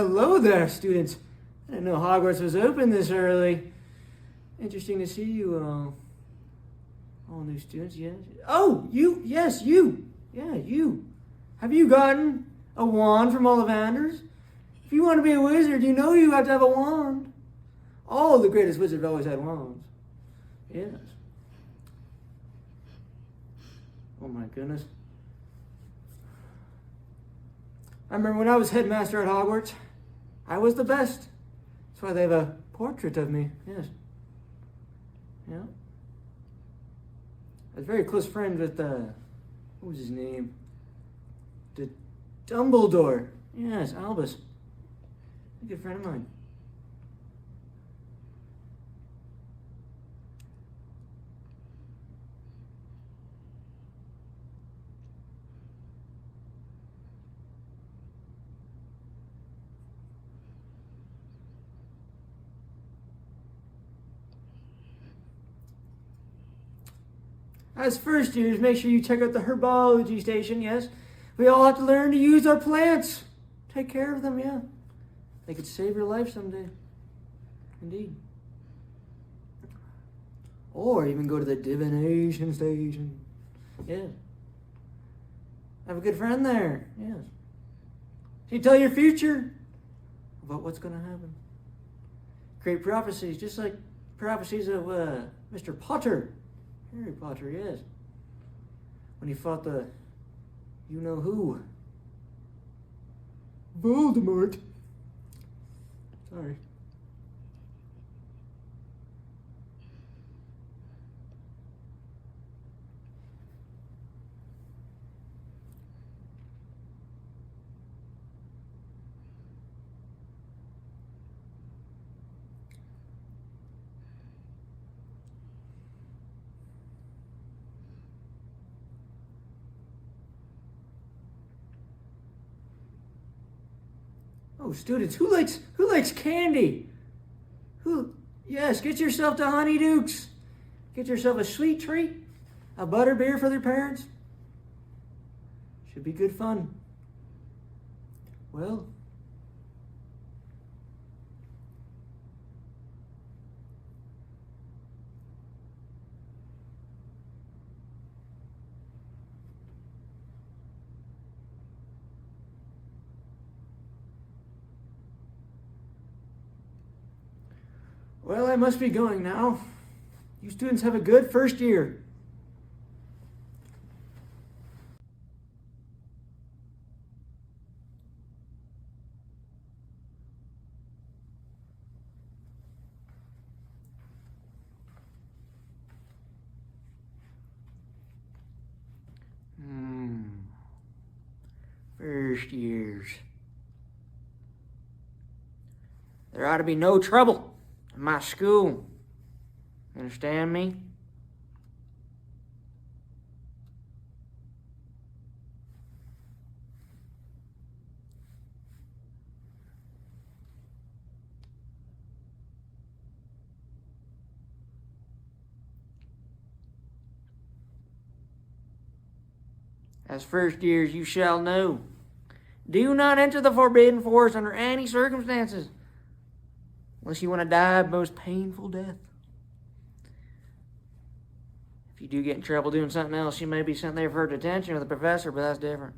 hello there, students. I didn't know Hogwarts was open this early. Interesting to see you all. All new students, yes. Oh, you, yes, you. Yeah, you. Have you gotten a wand from Ollivanders? If you want to be a wizard, you know you have to have a wand. All the greatest wizards have always had wands. Yes. Oh my goodness. I remember when I was headmaster at Hogwarts, I was the best. That's why they have a portrait of me. Yes. Yeah. I was very close friends with, what was his name? The Dumbledore. Yes, Albus. A good friend of mine. As first years, make sure you check out the herbology station, yes? We all have to learn to use our plants. Take care of them, yeah. They could save your life someday. Indeed. Or even go to the divination station. Yeah. Have a good friend there, yes. She tell your future about what's going to happen. Great prophecies, just like prophecies of Mr. Potter. Harry Potter, yes. When he fought the you-know-who. Voldemort. Sorry. Oh, students, who likes candy? Yes, get yourself to Honeydukes. Get yourself a sweet treat, a butterbeer for their parents. Should be good fun. Well, I must be going now. You students have a good first year. First years. There ought to be no trouble in my school. You understand me? As first years you shall know. Do not enter the Forbidden Forest under any circumstances, unless you want to die a most painful death. If you do get in trouble doing something else, you may be sent there for detention with a professor, but that's different.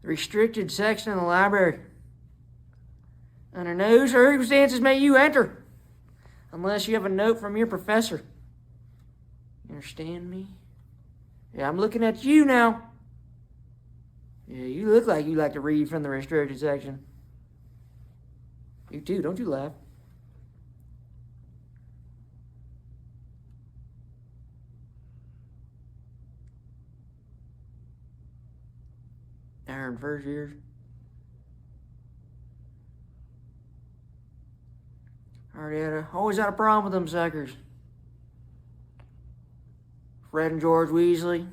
The restricted section in the library. Under no circumstances may you enter, unless you have a note from your professor. You understand me? Yeah, I'm looking at you now. Yeah, you look like you like to read from the restricted section. You too, don't you laugh. Aaron, first years. Always had a problem with them suckers. Fred and George Weasley.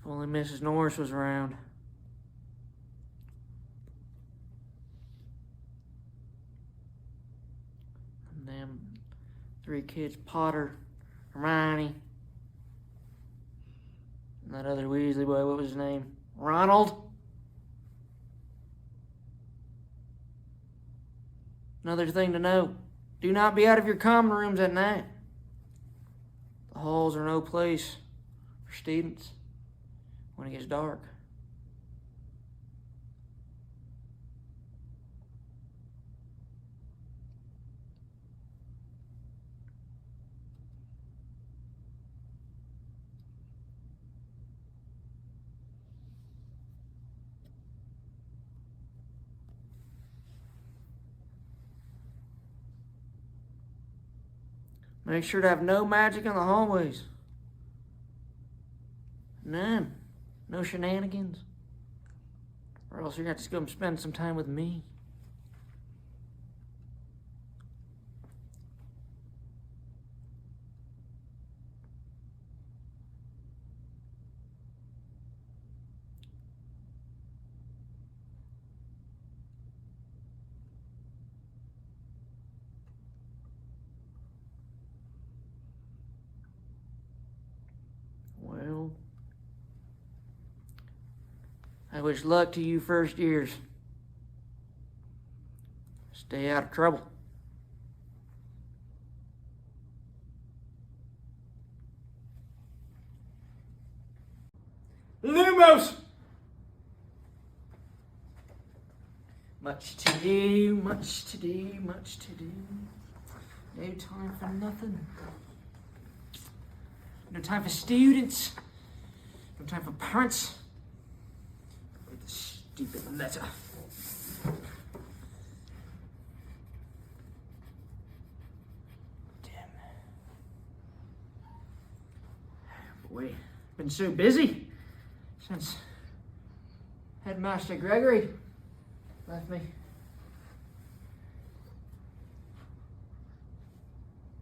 If only Mrs. Norris was around. And them 3 kids, Potter, Hermione, and that other Weasley boy, what was his name? Ronald? Another thing to know, do not be out of your common rooms at night. The halls are no place for students when it gets dark. Make sure to have no magic in the hallways. None. No shenanigans. Or else you're going to have to go spend some time with me. Well, I wish luck to you first years. Stay out of trouble. Lumos! Much to do, much to do, much to do. No time for nothing. No time for students. No time for parents. Read the stupid letter. Damn. Boy, been so busy since Headmaster Gregory left me.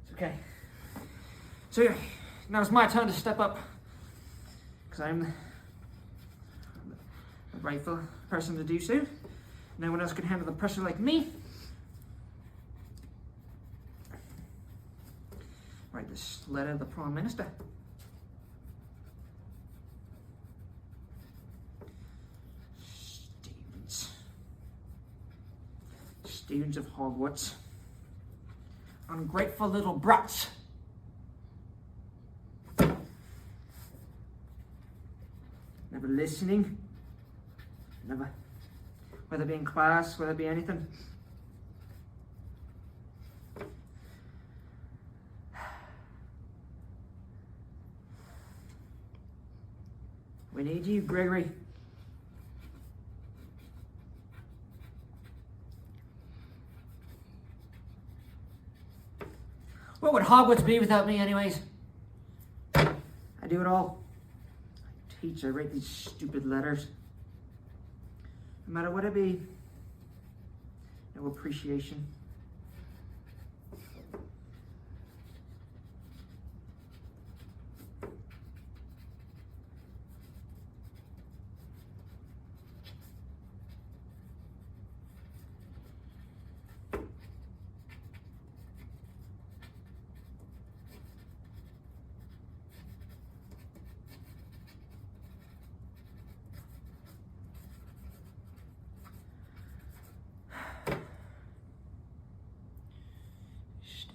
It's okay. So now it's my turn to step up, because I'm the rightful person to do so. No one else can handle the pressure like me. Write this letter to the Prime Minister. Students of Hogwarts. Ungrateful little brats. Never listening. Never. Whether it be in class, whether it be anything. We need you, Gregory. What would Hogwarts be without me anyways? I do it all. I teach, I write these stupid letters. No matter what it be, no appreciation.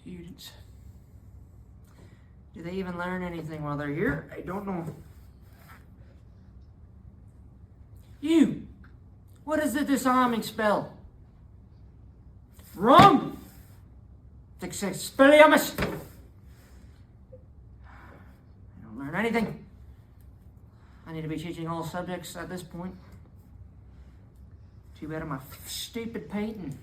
Students. Do they even learn anything while they're here? I don't know. You! What is the disarming spell? Wrong! Expelliarmus! I don't learn anything. I need to be teaching all subjects at this point. Too bad of my stupid painting.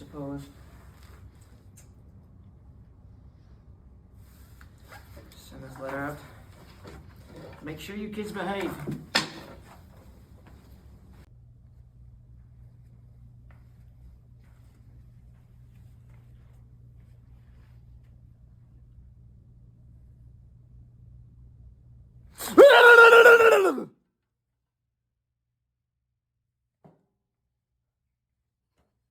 suppose. Send this letter out. Make sure you kids behave.